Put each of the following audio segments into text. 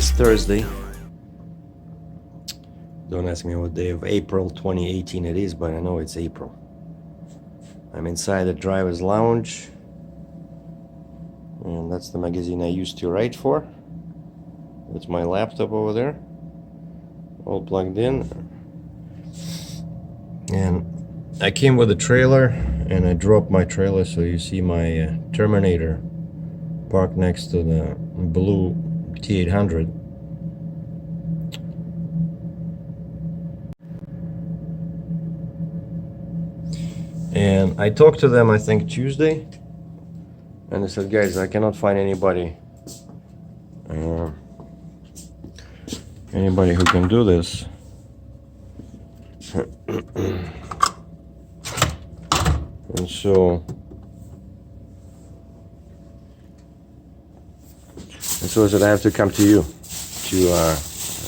is Thursday. Don't ask me what day of April 2018 it is, but I know it's April. I'm inside the driver's lounge, and that's the magazine I used to write for. That's my laptop over there, all plugged in. And I came with a trailer, and I dropped my trailer, so you see my Terminator parked next to the blue T800. And I talked to them, I think, Tuesday, and I said, guys, I cannot find anybody who can do this. And so I said, I have to come to you to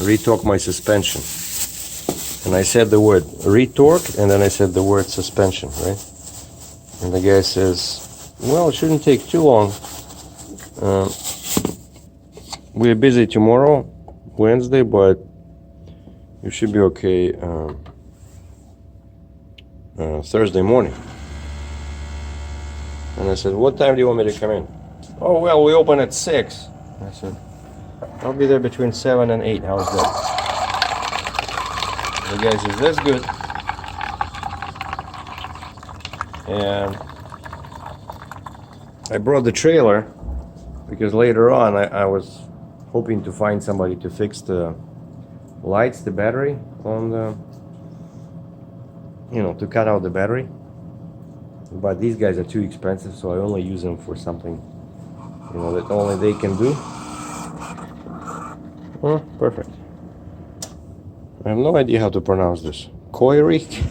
retorque my suspension. And I said the word retorque, and then I said the word suspension, right? And the guy says, well, it shouldn't take too long. We're busy tomorrow, Wednesday, but you should be okay Thursday morning. And I said, what time do you want me to come in? Oh, well, we open at 6. I said, I'll be there between 7 and 8. How's that? The guy says, that's good. And I brought the trailer because later on I was hoping to find somebody to fix the lights, the battery on the, to cut out the battery. But these guys are too expensive, so I only use them for something, that only they can do. Oh, perfect. I have no idea how to pronounce this. Koirik?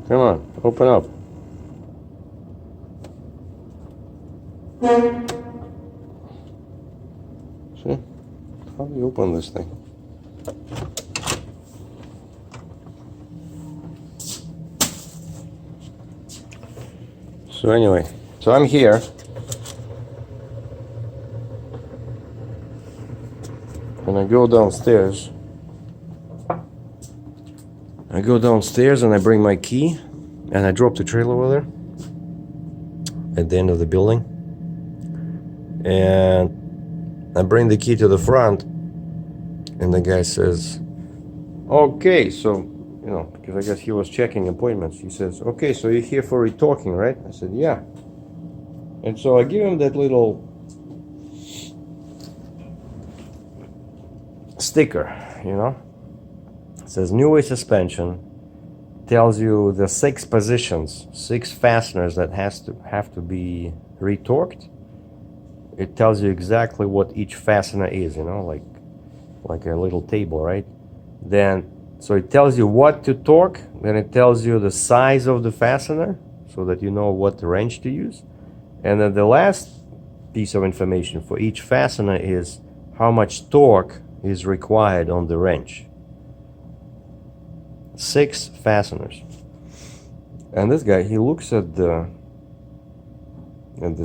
Come on, open up. See? How do you open this thing? So anyway, so I'm here. And I go downstairs. And I bring my key, and I drop the trailer over there at the end of the building. And I bring the key to the front, and the guy says, okay, so, because I guess he was checking appointments. He says, okay, so you're here for retorquing, right? I said, yeah. And so I give him that little sticker, It says new way suspension, tells you the 6 positions, 6 fasteners that have to be retorqued. It tells you exactly what each fastener is, like a little table, right? So it tells you what to torque, then it tells you the size of the fastener so that you know what wrench to use. And then the last piece of information for each fastener is how much torque is required on the wrench. 6 fasteners. And this guy, he looks at the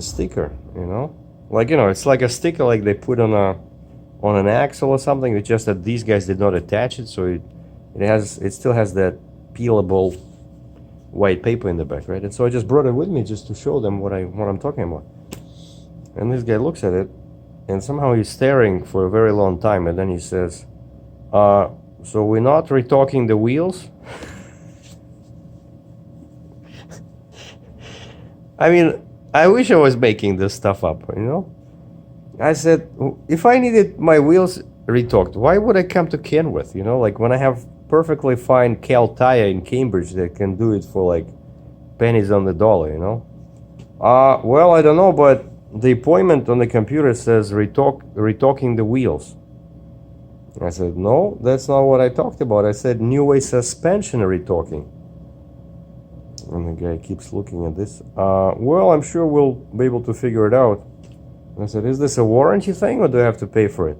sticker, it's like a sticker like they put on an axle or something. It's just that these guys did not attach it, so it still has that peelable white paper in the back, right? And so I just brought it with me just to show them what I'm talking about. And this guy looks at it, and somehow he's staring for a very long time, and then he says, so we're not retorquing the wheels? I mean, I wish I was making this stuff up, I said, if I needed my wheels retorqued, why would I come to Kenworth, like when I have perfectly fine Cal Tire in Cambridge that can do it for like pennies on the dollar, well, I don't know, but the appointment on the computer says retorquing the wheels. I said, no, that's not what I talked about. I said new way suspension retorquing. And the guy keeps looking at this. Well, I'm sure we'll be able to figure it out. And I said, is this a warranty thing, or do I have to pay for it?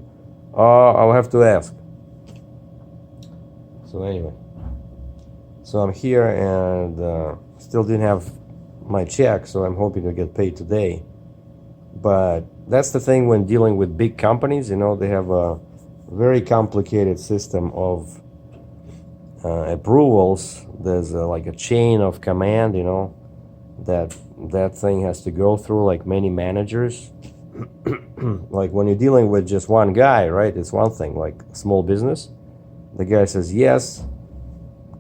I'll have to ask. So anyway, so I'm here, and still didn't have my check, so I'm hoping to get paid today. But that's the thing when dealing with big companies, you know, they have a very complicated system of approvals. There's like a chain of command, you know, that thing has to go through, like many managers. Like when you're dealing with just one guy, right, it's one thing, like small business. The guy says yes,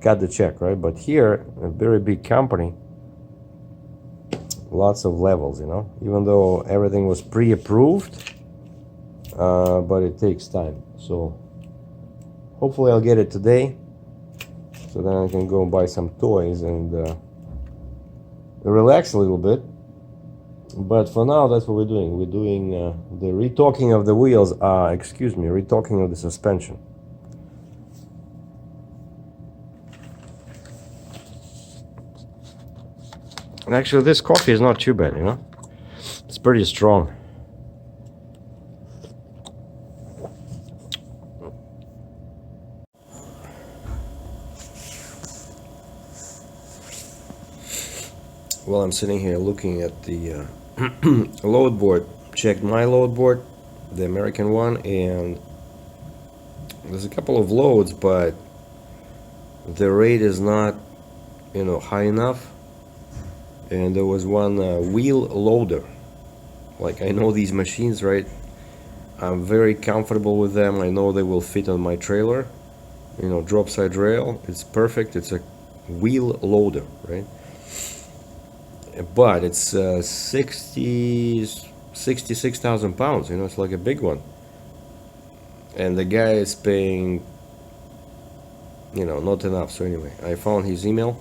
got the check, right? But here, a very big company, lots of levels, you know, even though everything was pre-approved, but it takes time. So hopefully I'll get it today, so then I can go and buy some toys and relax a little bit. But for now, that's what we're doing. We're doing the retorquing of the wheels, retorquing of the suspension. And actually, this coffee is not too bad, you know? It's pretty strong. Well, I'm sitting here looking at the load board. Checked my load board, the American one, and there's a couple of loads, but the rate is not, you know, high enough. And there was one wheel loader. Like, I know these machines, right? I'm very comfortable with them. I know they will fit on my trailer, you know, drop side rail. It's perfect. It's a wheel loader, right? But it's 66,000 pounds, you know, it's like a big one. And the guy is paying, you know, not enough. So anyway, I found his email.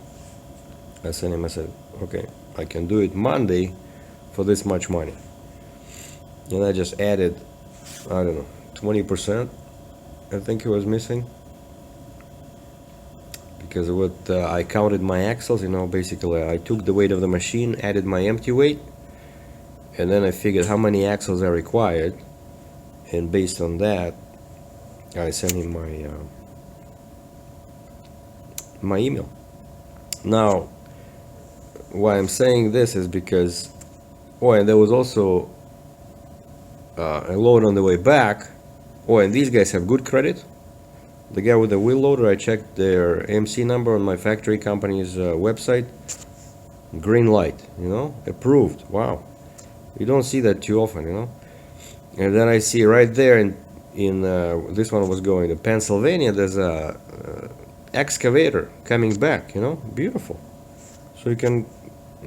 I sent him, I said, okay, I can do it Monday for this much money. And I just added, I don't know, 20%, I think it was missing. Because what I counted my axles, you know, basically I took the weight of the machine, added my empty weight, and then I figured how many axles are required, and based on that, I sent him my email. Now, why I'm saying this is because, oh, and there was also a load on the way back. Oh, and these guys have good credit. The guy with the wheel loader, I checked their MC number on my factory company's website. Green light, you know, approved. Wow, you don't see that too often, you know. And then I see right there in this one was going to Pennsylvania. There's a excavator coming back, you know, beautiful. So you can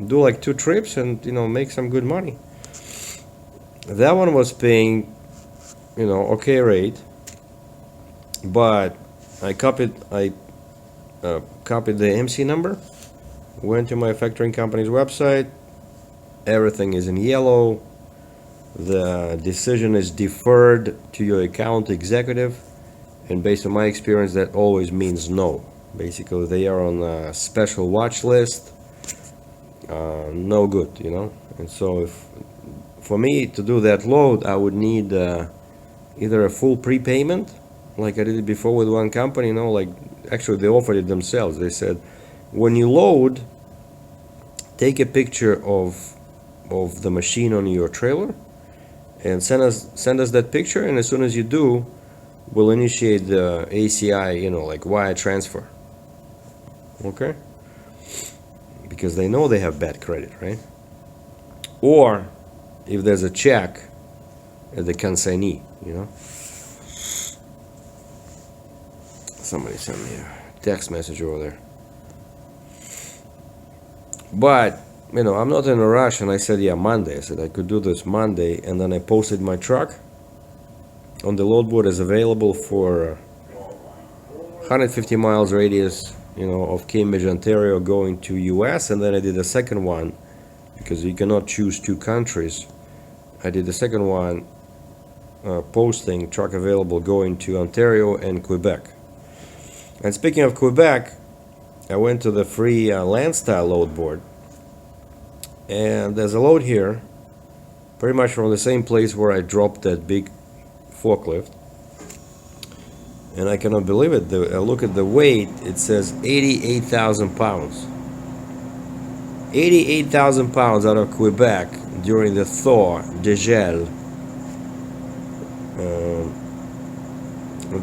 do like 2 trips and, you know, make some good money. That one was paying, you know, okay rate. But I copied the MC number, went to my factoring company's website. Everything is in yellow. The decision is deferred to your account executive, and based on my experience, that always means no. Basically, they are on a special watch list. No good, you know. And so, if for me to do that load, I would need either a full prepayment, like I did it before with one company, you know, like actually they offered it themselves. They said, when you load, take a picture of the machine on your trailer and send us that picture, and as soon as you do, we'll initiate the ACI, you know, like wire transfer. Okay? Because they know they have bad credit, right? Or if there's a check at the consignee, you know. Somebody sent me a text message over there. But, you know, I'm not in a rush, and I said, yeah, Monday. I said I could do this Monday, and then I posted my truck on the load board as available for 150 miles radius, you know, of Cambridge, Ontario, going to US, and then I did a second one, because you cannot choose 2 countries. I did the second one, posting truck available going to Ontario and Quebec. And speaking of Quebec, I went to the free land style load board, and there's a load here, pretty much from the same place where I dropped that big forklift. And I cannot believe it. I look at the weight, it says 88,000 pounds. 88,000 pounds out of Quebec during the Thaw DRATCHEV.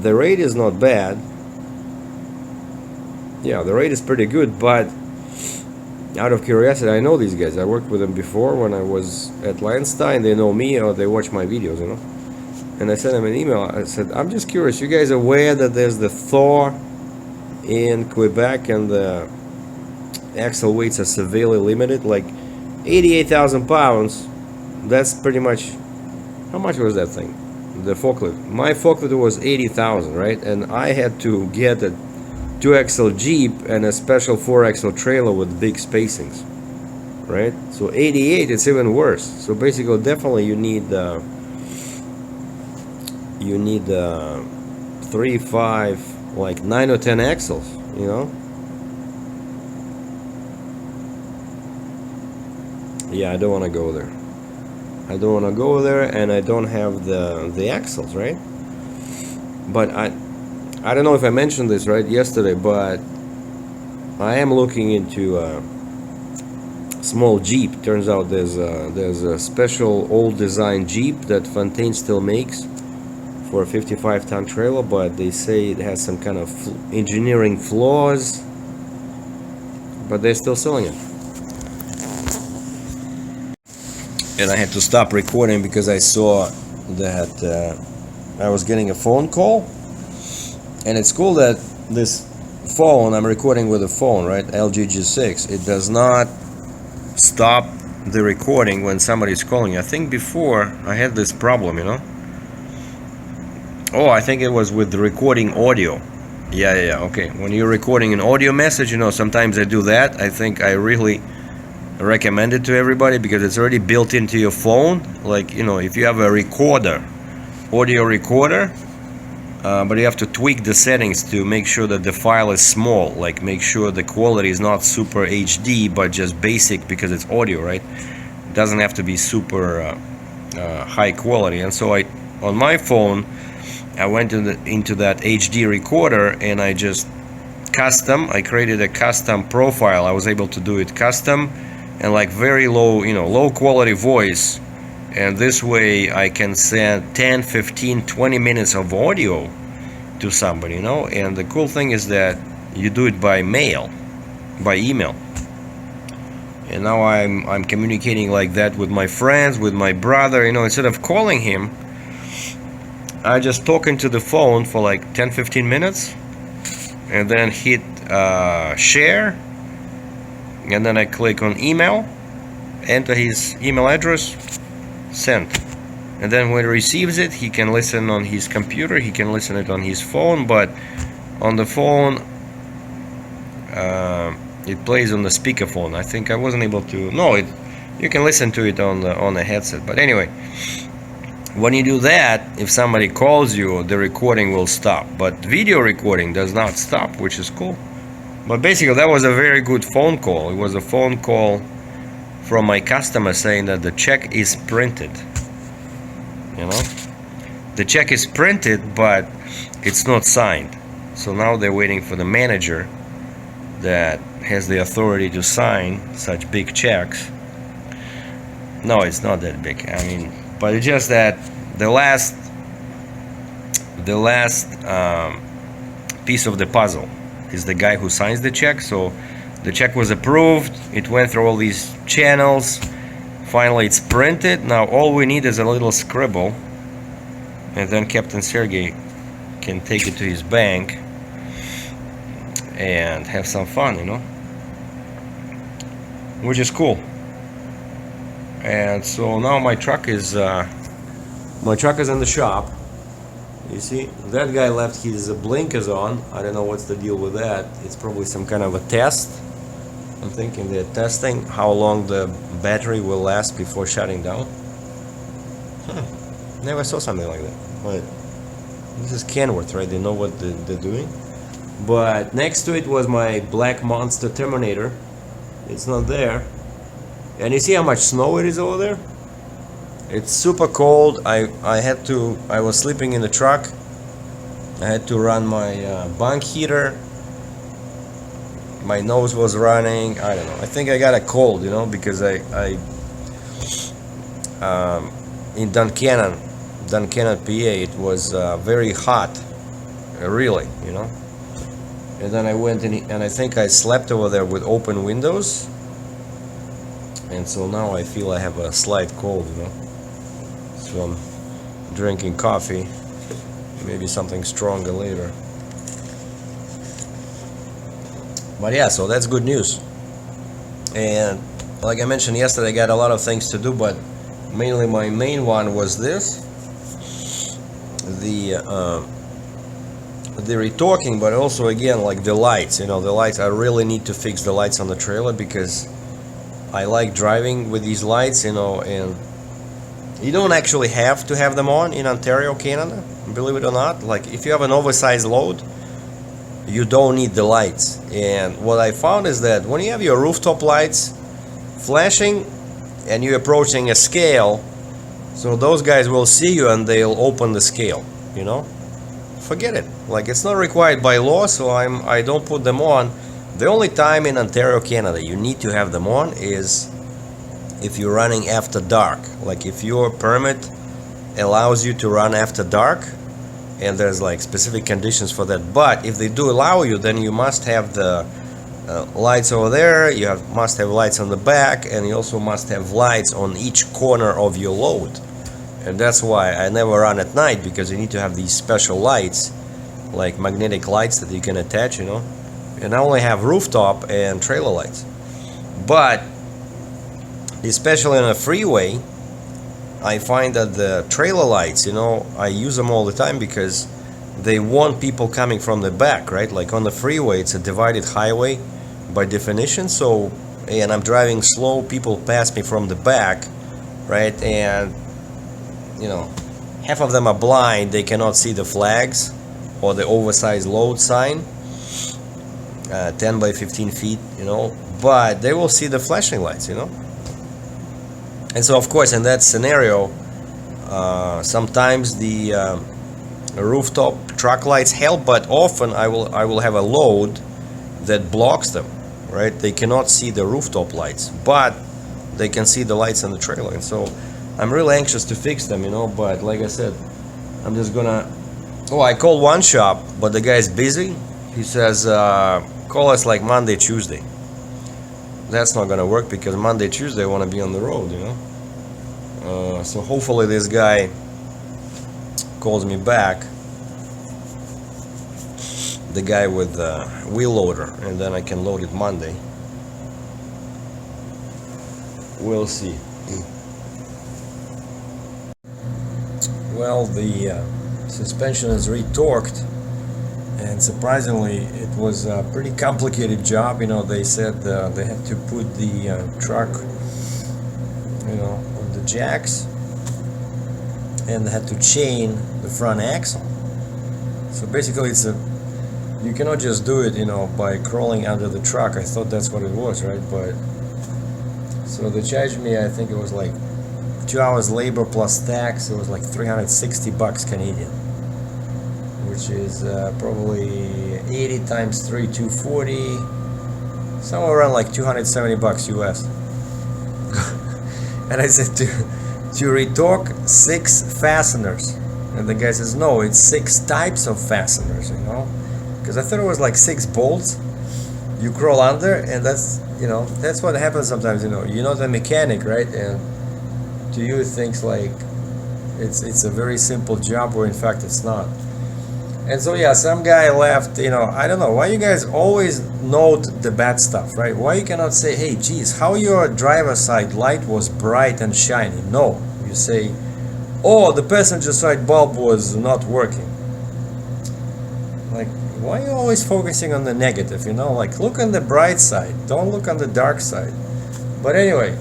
The rate is not bad. Yeah, the rate is pretty good, but out of curiosity, I know these guys. I worked with them before when I was at Landstein. They know me, or they watch my videos, you know. And I sent them an email. I said, I'm just curious, you guys aware that there's the Thaw in Quebec and the axle weights are severely limited? Like 88,000 pounds, that's pretty much, how much was that thing? The forklift. My forklift was 80,000, right? And I had to get a 2-axle Jeep and a special 4-axle trailer with big spacings, right? So 88, it's even worse. So basically, definitely you need 3, 5, like 9 or 10 axles, you know. Yeah, I don't want to go there. I don't want to go there, and I don't have the axles, right? But I don't know if I mentioned this right yesterday, but I am looking into a small Jeep. Turns out there's a special old design Jeep that Fontaine still makes for a 55-ton trailer, but they say it has some kind of engineering flaws, but they're still selling it. And I had to stop recording because I saw that I was getting a phone call. And it's cool that this phone, I'm recording with a phone, right? LG G6. It does not stop the recording when somebody's calling. I think before I had this problem, you know. Oh, I think it was with the recording audio. Yeah, okay. When you're recording an audio message, you know, sometimes I do that. I think I really recommend it to everybody because it's already built into your phone. Like, you know, if you have a recorder, audio recorder, but you have to tweak the settings to make sure that the file is small, like make sure the quality is not super HD but just basic because it's audio, right? It doesn't have to be super high quality. And so on my phone, I went into that HD recorder and I just I created a custom profile. I was able to do it custom and like very low, you know, low quality voice. And this way I can send 10, 15, 20 minutes of audio to somebody, you know. And the cool thing is that you do it by mail, by email. And now I'm communicating like that with my friends, with my brother, you know. Instead of calling him, I just talk into the phone for like 10, 15 minutes and then hit share. And then I click on email, enter his email address, send. And then when he receives it, he can listen on his computer, he can listen it on his phone, but on the phone it plays on the speakerphone. I think I wasn't able to, no, you can listen to it on the headset. But anyway, when you do that, if somebody calls you, the recording will stop, but video recording does not stop, which is cool. But basically that was a very good phone call. It was a phone call from my customer saying that the check is printed. You know, the check is printed, but it's not signed. So now they're waiting for the manager that has the authority to sign such big checks. No, it's not that big. I mean, but it's just that the last piece of the puzzle is the guy who signs the check. So the check was approved, it went through all these channels, finally it's printed. Now all we need is a little scribble, and then Captain Sergei can take it to his bank and have some fun, you know, which is cool. And so now my truck is in the shop. You see, that guy left his blinkers on. I don't know what's the deal with that. It's probably some kind of a test. I'm thinking they're testing how long the battery will last before shutting down. Never saw something like that. But this is Kenworth, right? They know what they're doing. But next to it was my Black Monster Terminator. It's not there. And you see how much snow it is over there? It's super cold. I was sleeping in the truck. I had to run my bunk heater. my nose was running. I don't know. I think I got a cold, you know, because in Duncannon, PA, it was very hot, really, you know. And then I went in, and I think I slept over there with open windows, and so now I feel I have a slight cold, you know. So I'm drinking coffee, maybe something stronger later. But yeah, so that's good news. And like I mentioned yesterday, I got a lot of things to do, but mainly my main one was this, the retorquing, but also again, like the lights, you know, the lights. I really need to fix the lights on the trailer because I like driving with these lights, you know, and you don't actually have to have them on in Ontario, Canada, believe it or not. Like if you have an oversized load, you don't need the lights. And what I found is that when you have your rooftop lights flashing and you're approaching a scale, so those guys will see you and they'll open the scale, you know. Forget it. Like it's not required by law, so I don't put them on. The only time in Ontario, Canada you need to have them on is if you're running after dark. Like if your permit allows you to run after dark, and there's like specific conditions for that. But if they do allow you, then you must have the lights over there, must have lights on the back, and you also must have lights on each corner of your load. And that's why I never run at night, because you need to have these special lights, like magnetic lights that you can attach, you know. And I only have rooftop and trailer lights. But especially on a freeway, I find that the trailer lights, you know, I use them all the time because they want people coming from the back, right? Like on the freeway, it's a divided highway by definition. So, and I'm driving slow, people pass me from the back, right? And, you know, half of them are blind, they cannot see the flags or the oversized load sign, 10 by 15 feet, you know, but they will see the flashing lights, you know. And so, of course, in that scenario, sometimes the rooftop truck lights help, but often I will have a load that blocks them, right? They cannot see the rooftop lights, but they can see the lights on the trailer. And so I'm really anxious to fix them, you know, but like I said, I'm just gonna... Oh, I called one shop, but the guy's busy. He says, call us like Monday, Tuesday. That's not gonna work because Monday, Tuesday I want to be on the road, you know. So hopefully this guy calls me back, the guy with the wheel loader, and then I can load it Monday. We'll see. Well, the suspension is retorqued, and surprisingly it was a pretty complicated job. You know, they said they had to put the truck, you know, on the jacks, and they had to chain the front axle. So basically you cannot just do it, you know, by crawling under the truck. I thought that's what it was, right? But so they charged me, I think it was like 2 hours labor plus tax. It was like $360 Canadian, which is probably 80 times 3, 240, somewhere around like $270 US. And I said to retorque 6 fasteners, and the guy says no, it's 6 types of fasteners, you know, because I thought it was like 6 bolts you crawl under, and that's, you know, that's what happens sometimes, you know. You're not a mechanic, right? And to you it thinks like it's a very simple job, where in fact it's not. And so yeah, some guy left, you know, I don't know why you guys always note the bad stuff, right? Why you cannot say, hey, geez, how your driver's side light was bright and shiny? No, you say, oh, the passenger side bulb was not working. Like, why are you always focusing on the negative, you know? Like, look on the bright side, don't look on the dark side. But anyway,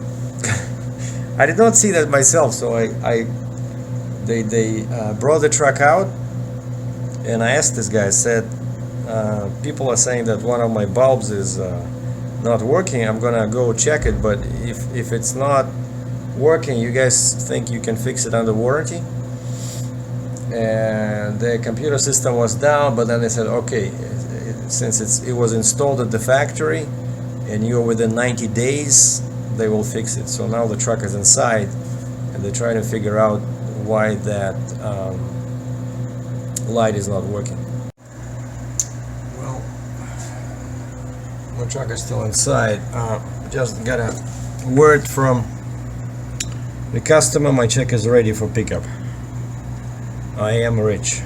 I did not see that myself, so they brought the truck out, and I asked this guy, I said, people are saying that one of my bulbs is not working. I'm gonna go check it, but if it's not working, you guys think you can fix it under warranty? And the computer system was down, but then they said, okay, since it was installed at the factory and you're within 90 days, they will fix it. So now the truck is inside and they're trying to figure out why that light is not working. Well, my truck is still inside. Just got a word from the customer. My check is ready for pickup. I am rich.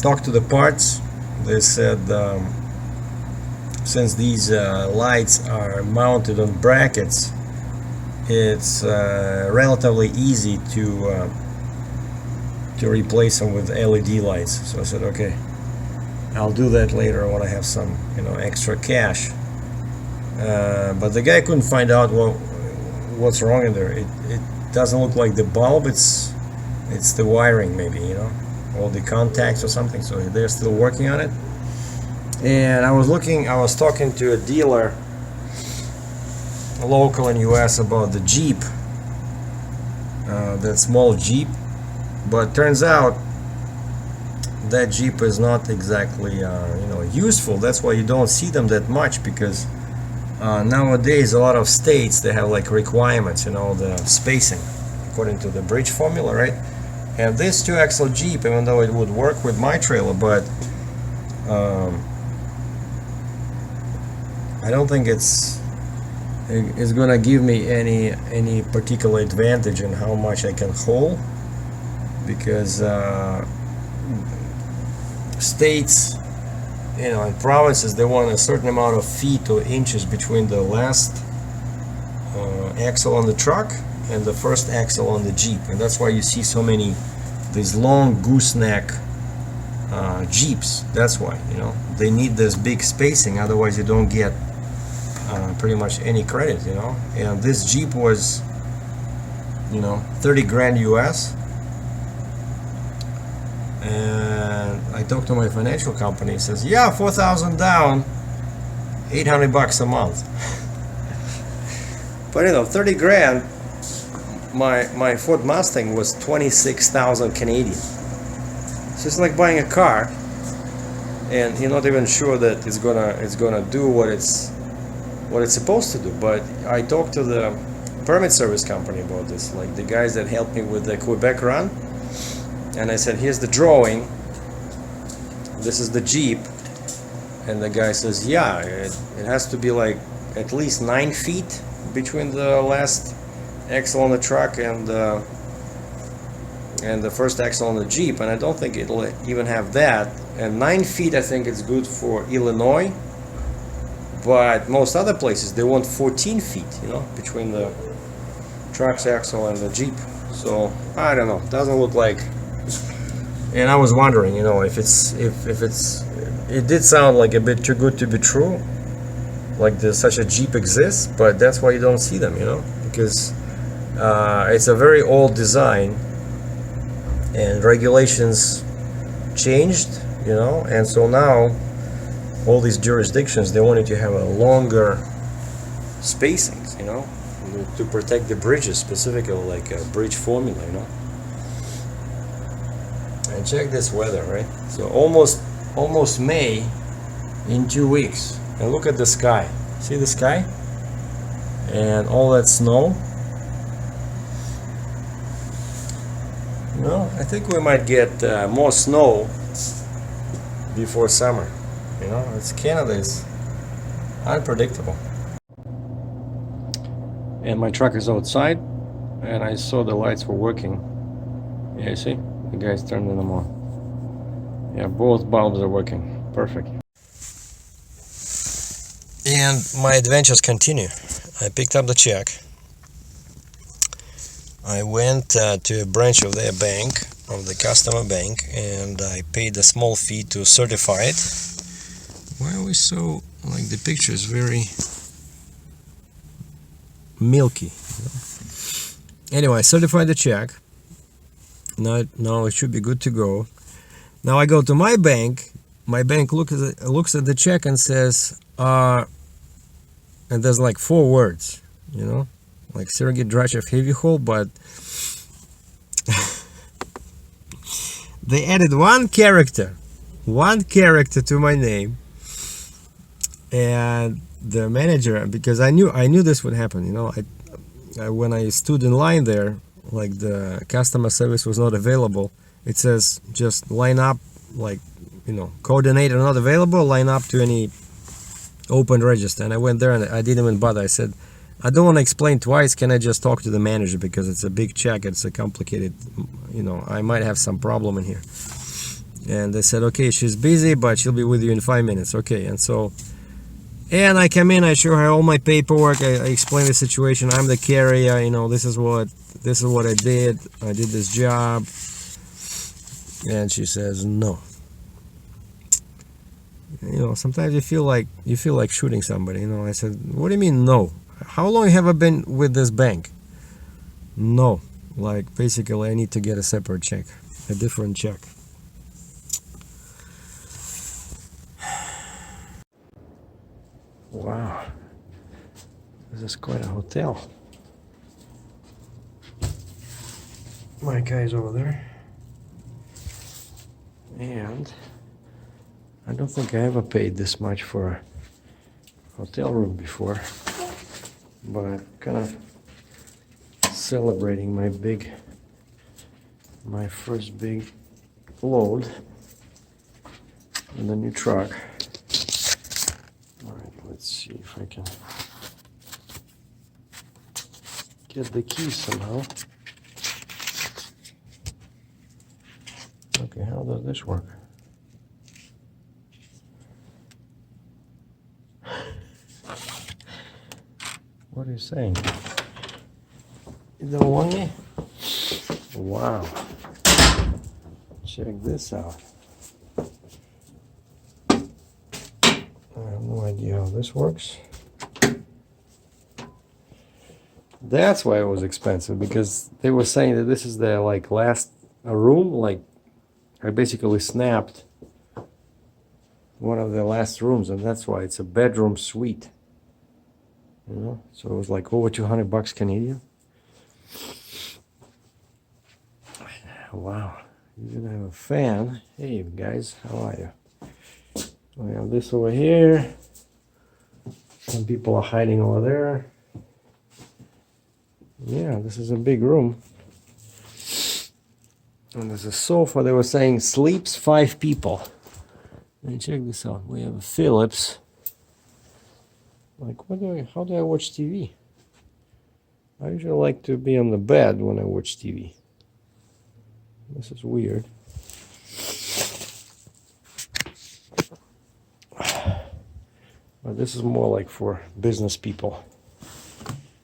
Talked to the parts. They said since these lights are mounted on brackets, it's relatively easy to replace them with LED lights. So I said, okay, I'll do that later when I have some, extra cash. But the guy couldn't find out what's wrong in there. It doesn't look like the bulb. It's the wiring, maybe, all the contacts or something. So they're still working on it. And I was talking to a dealer local in US about the Jeep, that small Jeep, but turns out that Jeep is not exactly useful. That's why you don't see them that much, because nowadays a lot of states, they have like requirements, the spacing according to the bridge formula, right? And this 2-axle Jeep, even though it would work with my trailer, but I don't think it's gonna give me any particular advantage in how much I can haul, because states, and provinces, they want a certain amount of feet or inches between the last axle on the truck and the first axle on the Jeep, and that's why you see so many these long gooseneck Jeeps. That's why they need this big spacing, otherwise you don't get pretty much any credit, and this Jeep was 30 grand US, and I talked to my financial company. He says, yeah, 4,000 down, 800 bucks a month. But 30 grand, my Ford Mustang was 26,000 Canadian. So it's like buying a car and you're not even sure that it's gonna do what it's supposed to do. But I talked to the permit service company about this, like the guys that helped me with the Quebec run, and I said, here's the drawing, this is the Jeep, and the guy says, yeah, it has to be like at least 9 feet between the last axle on the truck and the first axle on the Jeep, and I don't think it'll even have that. And 9 feet, I think it's good for Illinois, but most other places they want 14 feet, between the truck's axle and the Jeep. So I don't know, doesn't look like. And I was wondering, if it did sound like a bit too good to be true, like such a Jeep exists, but that's why you don't see them, because it's a very old design and regulations changed, and so now all these jurisdictions, they wanted to have a longer spacings, to protect the bridges, specifically like a bridge formula, And check this weather, right? So almost May in 2 weeks. And look at the sky. See the sky? And all that snow. I think we might get more snow before summer. Canada is unpredictable. And my truck is outside, and I saw the lights were working. Yeah, you see? The guys turned them on. Yeah, both bulbs are working. Perfect. And my adventures continue. I picked up the check. I went to a branch of their bank, of the customer bank, and I paid a small fee to certify it. Why are we so, like, the picture is very milky? Anyway, I certified the check. Now it should be good to go. Now I go to my bank. My bank looks at the check and says, and there's like 4 words, like SERGEI DRATCHEV heavy haul, but They added one character to my name, and the manager, because I knew this would happen. You know, I when I stood in line there, like the customer service was not available. It says just line up, like, you know, coordinator not available, line up to any open register. And I went there and I didn't even bother. I said, I don't want to explain twice. Can I just talk to the manager, because it's a big check, it's a complicated, you know, I might have some problem in here. And they said, okay, she's busy, but she'll be with you in 5 minutes. Okay. And so, and I come in, I show her all my paperwork, I explain the situation. I'm the carrier, you know, this is what I did this job. And she says no. You know, sometimes you feel like shooting somebody. You know, I said, what do you mean no? How long have I been with this bank? No. Like, basically I need to get a separate check, a different check. Wow, this is quite a hotel. My guy's over there. And I don't think I ever paid this much for a hotel room before, but kind of celebrating my first big load in the new truck. All right, let's see if I can get the keys somehow. Okay, how does this work? What are you saying? You don't want me? Wow. Check this out. I have no idea how this works. That's why it was expensive, because they were saying that this is the like last room. Like, I basically snapped one of the last rooms, and that's why it's a bedroom suite. You know, so it was like over $200 Canadian. Wow, you even have a fan. Hey guys, how are you? We have this over here. Some people are hiding over there. Yeah, this is a big room. And there's a sofa. They were saying sleeps 5 people. And check this out. We have a Philips. Like, how do I watch TV? I usually like to be on the bed when I watch TV. This is weird. But this is more like for business people.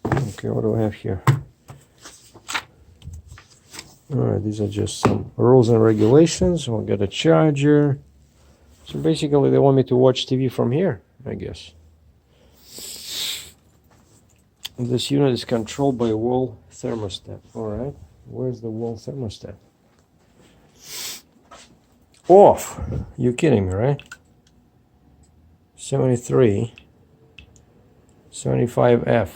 Okay, what do I have here? Alright, these are just some rules and regulations. We'll get a charger. So basically they want me to watch TV from here, I guess. This unit is controlled by a wall thermostat. Alright, where's the wall thermostat? Off! You're kidding me, right? 73 75F.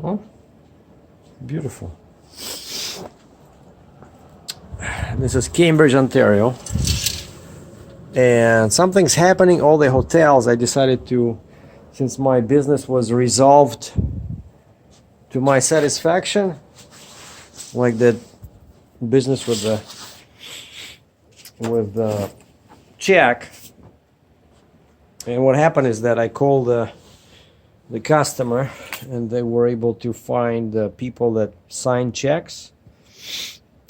Oh, beautiful. This is Cambridge, Ontario. And something's happening. All the hotels, I decided to, since my business was resolved to my satisfaction, like that business with the check. And what happened is that I called the customer, and they were able to find the people that signed checks,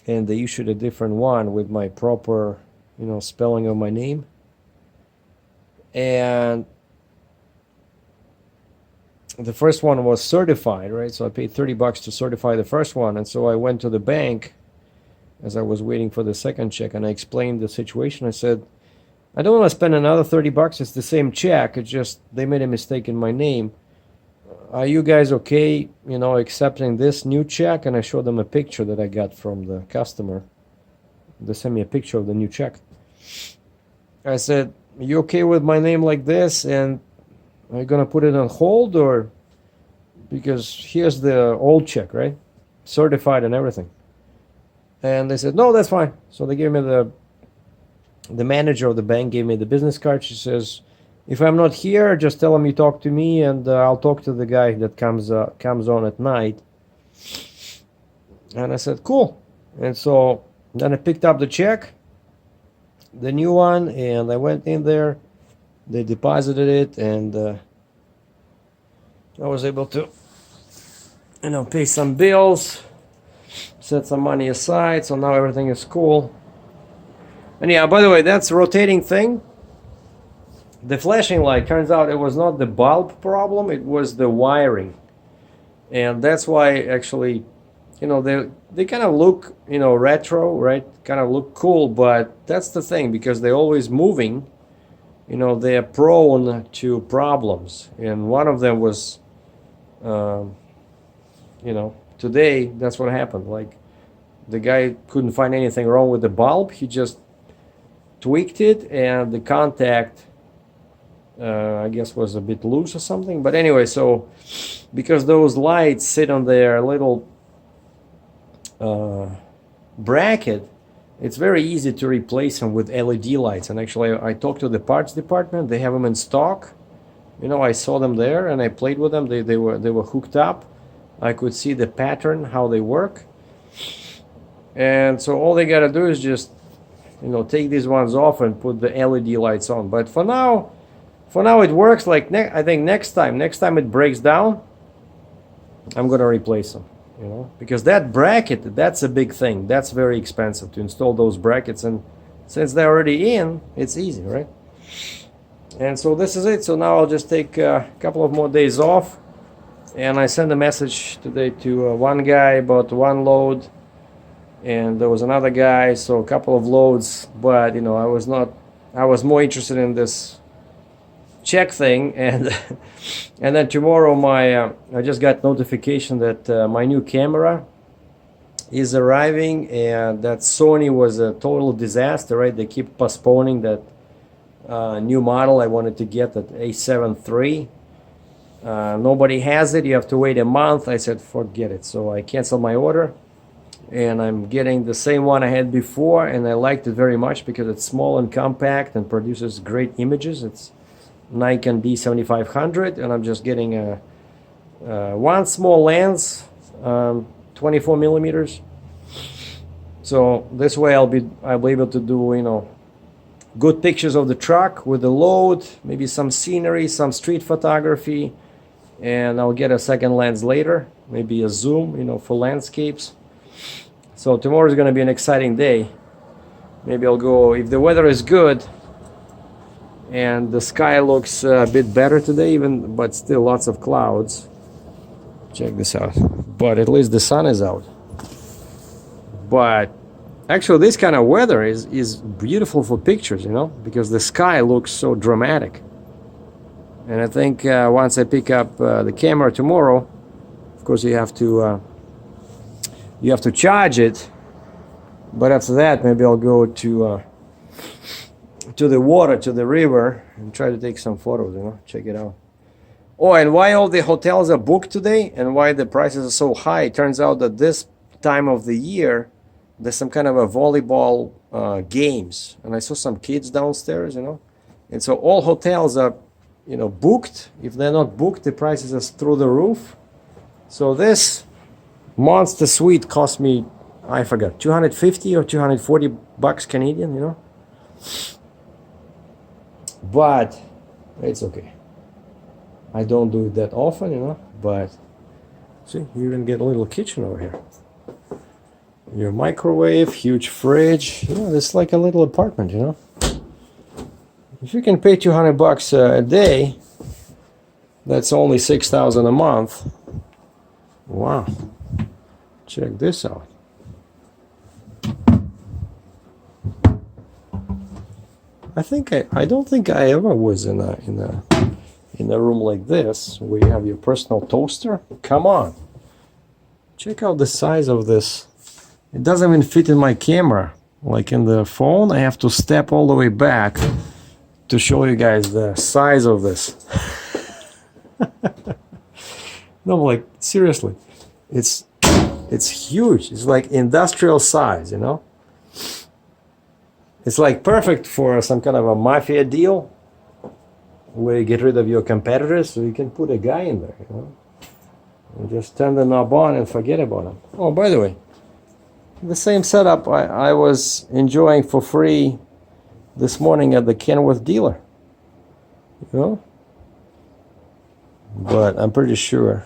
and they issued a different one with my proper, you know, spelling of my name. And the first one was certified, right? So I paid $30 to certify the first one. And so I went to the bank as I was waiting for the second check, and I explained the situation. I said, I don't want to spend another $30. It's the same check. It's just they made a mistake in my name. Are you guys okay, you know, accepting this new check? And I showed them a picture that I got from the customer. They sent me a picture of the new check. I said, are you okay with my name like this? And are you going to put it on hold? Or because here's the old check, right? Certified and everything. And they said, no, that's fine. So they gave me the manager of the bank gave me the business card. She says, if I'm not here, just tell him you talk to me, and I'll talk to the guy that comes on at night. And I said, cool. And so then I picked up the check, the new one, and I went in there. They deposited it, and I was able to, pay some bills, set some money aside. So now everything is cool. And yeah, by the way, that's a rotating thing. The flashing light, turns out it was not the bulb problem, it was the wiring. And that's why actually, they kind of look, retro, right? Kind of look cool, but that's the thing, because they're always moving, they're prone to problems. And one of them was, today, that's what happened. Like, the guy couldn't find anything wrong with the bulb. He just tweaked it, and the contact, I guess, was a bit loose or something. But anyway, so because those lights sit on their little bracket, it's very easy to replace them with LED lights. And actually, I talked to the parts department. They have them in stock. I saw them there, and I played with them. They were hooked up. I could see the pattern, how they work. And so all they gotta do is just take these ones off and put the LED lights on. But for now it works. Like, I think next time it breaks down, I'm gonna replace them. Because that bracket, that's a big thing. That's very expensive to install those brackets, and since they're already in, it's easy, right? And so this is it. So now I'll just take a couple of more days off, and I sent a message today to one guy about one load, and there was another guy, so a couple of loads. But I was more interested in this check thing, and and then tomorrow I just got notification that my new camera is arriving, and that Sony was a total disaster, right? They keep postponing that new model I wanted to get, that A7 III. Nobody has it. You have to wait a month. I said forget it, so I canceled my order, and I'm getting the same one I had before, and I liked it very much because it's small and compact and produces great images. It's Nikon D7500, and I'm just getting a one small lens, 24 millimeters. So this way I'll be able to do good pictures of the truck with the load, maybe some scenery, some street photography, and I'll get a second lens later, maybe a zoom, for landscapes. So tomorrow is going to be an exciting day. Maybe I'll go, if the weather is good and the sky looks a bit better today, but still lots of clouds. Check this out. But at least the sun is out. But actually, this kind of weather is beautiful for pictures, because the sky looks so dramatic. And I think once I pick up the camera tomorrow, of course you have to charge it. But after that, maybe I'll go to the water, to the river, and try to take some photos. Check it out. Oh, and why all the hotels are booked today, and why the prices are so high? It turns out that this time of the year, there's some kind of a volleyball games, and I saw some kids downstairs, and so all hotels are, booked. If they're not booked, the prices are through the roof. So this monster suite cost me, I forgot, 250 or 240 bucks Canadian, But it's okay. I don't do it that often, but see, you even get a little kitchen over here. Your microwave, huge fridge. It's like a little apartment, If you can pay 200 bucks a day, that's only 6,000 a month. Wow. Check this out. I don't think I ever was in a room like this where you have your personal toaster. Come on. Check out the size of this. It doesn't even fit in my camera. Like in the phone, I have to step all the way back to show you guys the size of this. No, like seriously, it's It's huge. It's like industrial size, you know. It's like perfect for some kind of a mafia deal where you get rid of your competitors, so you can put a guy in there, you know, and just turn the knob on and forget about him. Oh, by the way, the same setup I was enjoying for free this morning at the Kenworth dealer, you know. But I'm pretty sure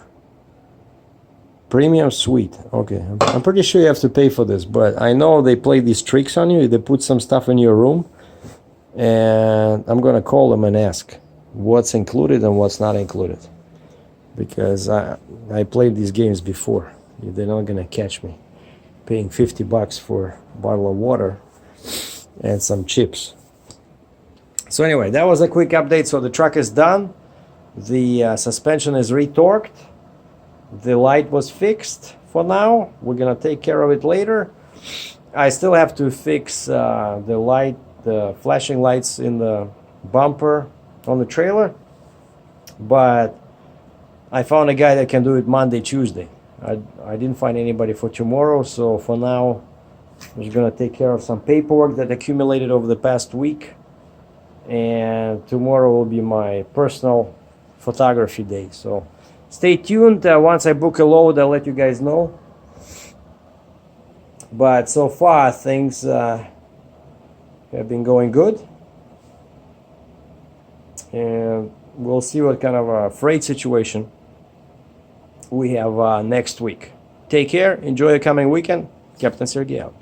premium suite. Okay, I'm pretty sure you have to pay for this, but I know they play these tricks on you. They put some stuff in your room, and I'm gonna call them and ask what's included and what's not included, because I played these games before. They're not gonna catch me paying $50 for a bottle of water and some chips. So anyway, that was a quick update. So the truck is done. The suspension is retorqued. The light was fixed for now. We're gonna take care of it later. I still have to fix the flashing lights in the bumper on the trailer, but I found a guy that can do it Monday, Tuesday. I didn't find anybody for tomorrow, so for now I'm just gonna take care of some paperwork that accumulated over the past week, and tomorrow will be my personal photography day. So stay tuned. Once I book a load, I'll let you guys know. But so far, things have been going good. And we'll see what kind of a freight situation we have next week. Take care. Enjoy the coming weekend. Captain Sergei out.